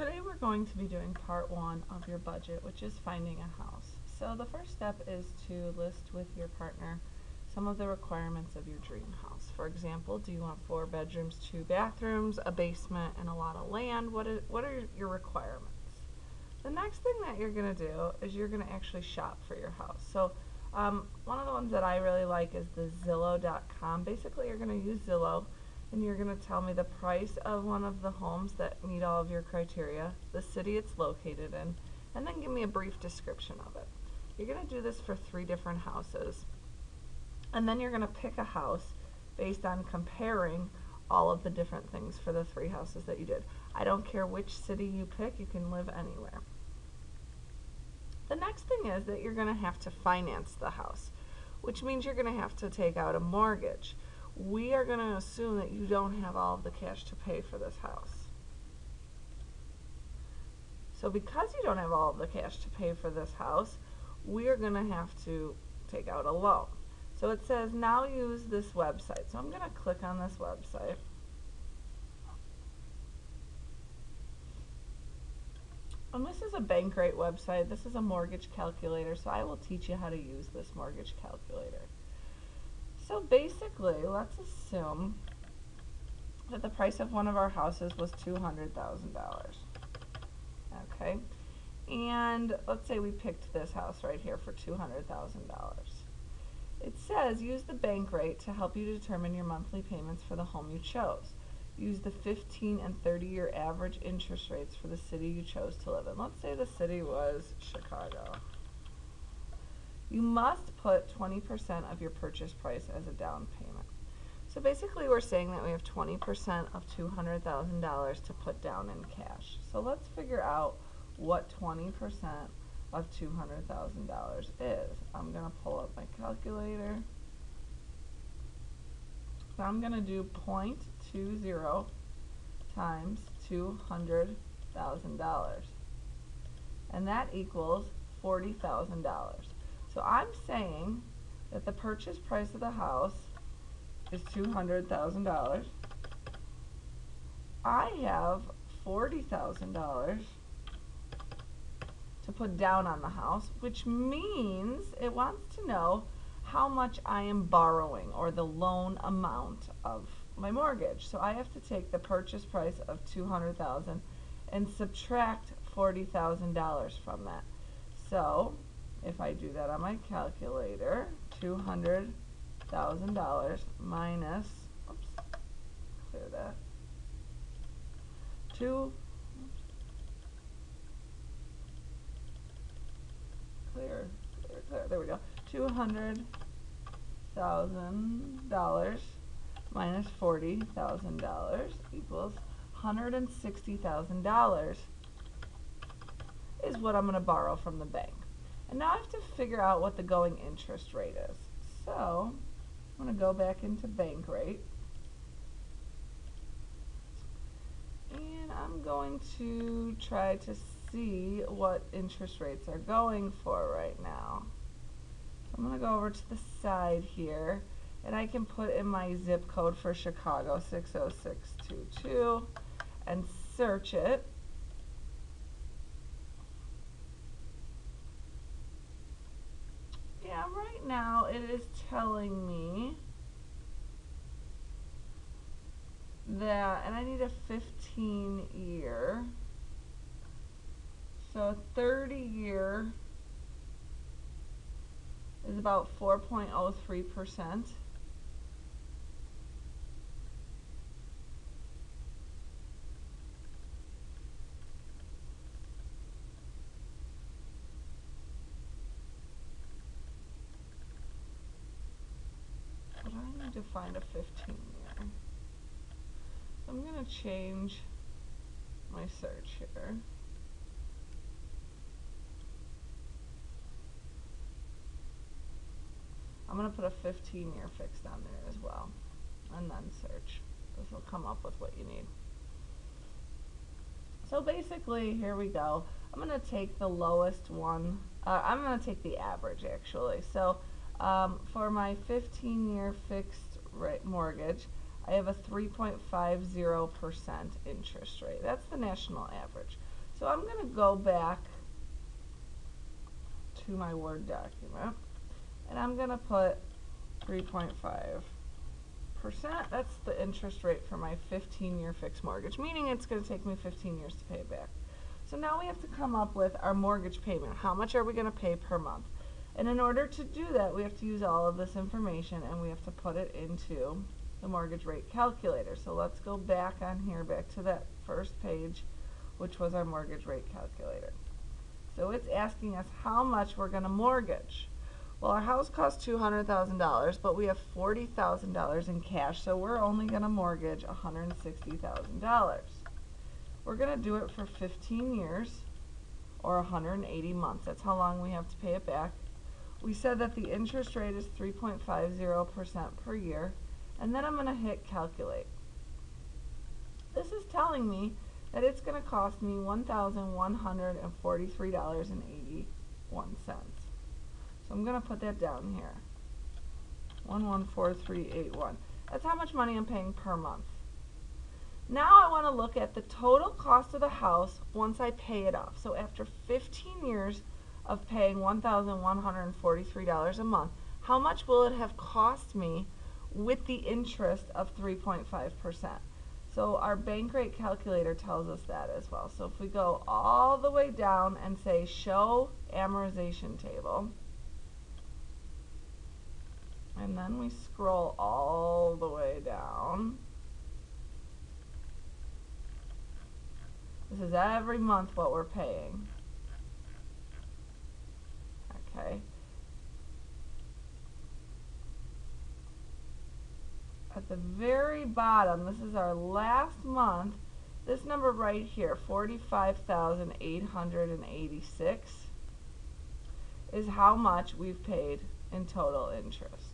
Today we're going to be doing part one of your budget, which is finding a house. So the first step is to list with your partner some of the requirements of your dream house. For example, do you want 4 bedrooms, 2 bathrooms, a basement, and a lot of land? What are your requirements? The next thing that you're going to do is you're going to actually shop for your house. So one of the ones that I really like is the Zillow.com. Basically, you're going to use Zillow and you're going to tell me the price of one of the homes that meet all of your criteria, the city it's located in, and then give me a brief description of it. You're going to do this for 3 different houses, and then you're going to pick a house based on comparing all of the different things for the 3 houses that you did. I don't care which city you pick, you can live anywhere. The next thing is that you're going to have to finance the house, which means you're going to have to take out a mortgage. We are going to assume that you don't have all of the cash to pay for this house. So because you don't have all of the cash to pay for this house, we are going to have to take out a loan. So it says now use this website. So I'm going to click on this website. And this is a Bankrate website. This is a mortgage calculator, so I will teach you how to use this mortgage calculator. So basically, let's assume that the price of one of our houses was $200,000. Okay? And let's say we picked this house right here for $200,000. It says use the Bankrate to help you determine your monthly payments for the home you chose. Use the 15 and 30-year average interest rates for the city you chose to live in. Let's say the city was Chicago. You must put 20% of your purchase price as a down payment. So basically we're saying that we have 20% of $200,000 to put down in cash. So let's figure out what 20% of $200,000 is. I'm going to pull up my calculator. So I'm going to do 0.20 times $200,000. And that equals $40,000. So I'm saying that the purchase price of the house is $200,000. I have $40,000 to put down on the house, which means it wants to know how much I am borrowing, or the loan amount of my mortgage. So I have to take the purchase price of $200,000 and subtract $40,000 from that. So if I do that on my calculator, $200,000 minus, oops, clear that, there we go, $200,000 minus $40,000 equals $160,000 is what I'm going to borrow from the bank. And now I have to figure out what the going interest rate is. So I'm going to go back into Bankrate, and I'm going to try to see what interest rates are going for right now. So I'm going to go over to the side here, and I can put in my zip code for Chicago, 60622, and search it. Yeah, right now it is telling me that, and I need a 15-year, so 30-year is about 4.03%. But I need to find a 15-year. So I'm going to change my search here. I'm going to put a 15-year fix down there as well, and then search. This will come up with what you need. So basically, here we go. I'm going to take the lowest one. I'm going to take the average, actually. So for my 15-year fixed rate mortgage, I have a 3.50% interest rate. That's the national average. So I'm going to go back to my Word document, and I'm going to put 3.5%. That's the interest rate for my 15-year fixed mortgage, meaning it's going to take me 15 years to pay it back. So now we have to come up with our mortgage payment. How much are we going to pay per month? And in order to do that, we have to use all of this information, and we have to put it into the mortgage rate calculator. So let's go back on here, back to that first page, which was our mortgage rate calculator. So it's asking us how much we're going to mortgage. Well, our house costs $200,000, but we have $40,000 in cash, so we're only going to mortgage $160,000. We're going to do it for 15 years or 180 months. That's how long we have to pay it back. We said that the interest rate is 3.50% per year, and then I'm going to hit calculate. This is telling me that it's going to cost me $1,143.81. So I'm going to put that down here. 114381. That's how much money I'm paying per month. Now I want to look at the total cost of the house once I pay it off. So after 15 years of paying $1,143 a month, how much will it have cost me with the interest of 3.5%? So our bank rate calculator tells us that as well. So if we go all the way down and say show amortization table, and then we scroll all the way down, this is every month what we're paying. Okay. At the very bottom, this is our last month, this number right here, 45,886, is how much we've paid in total interest.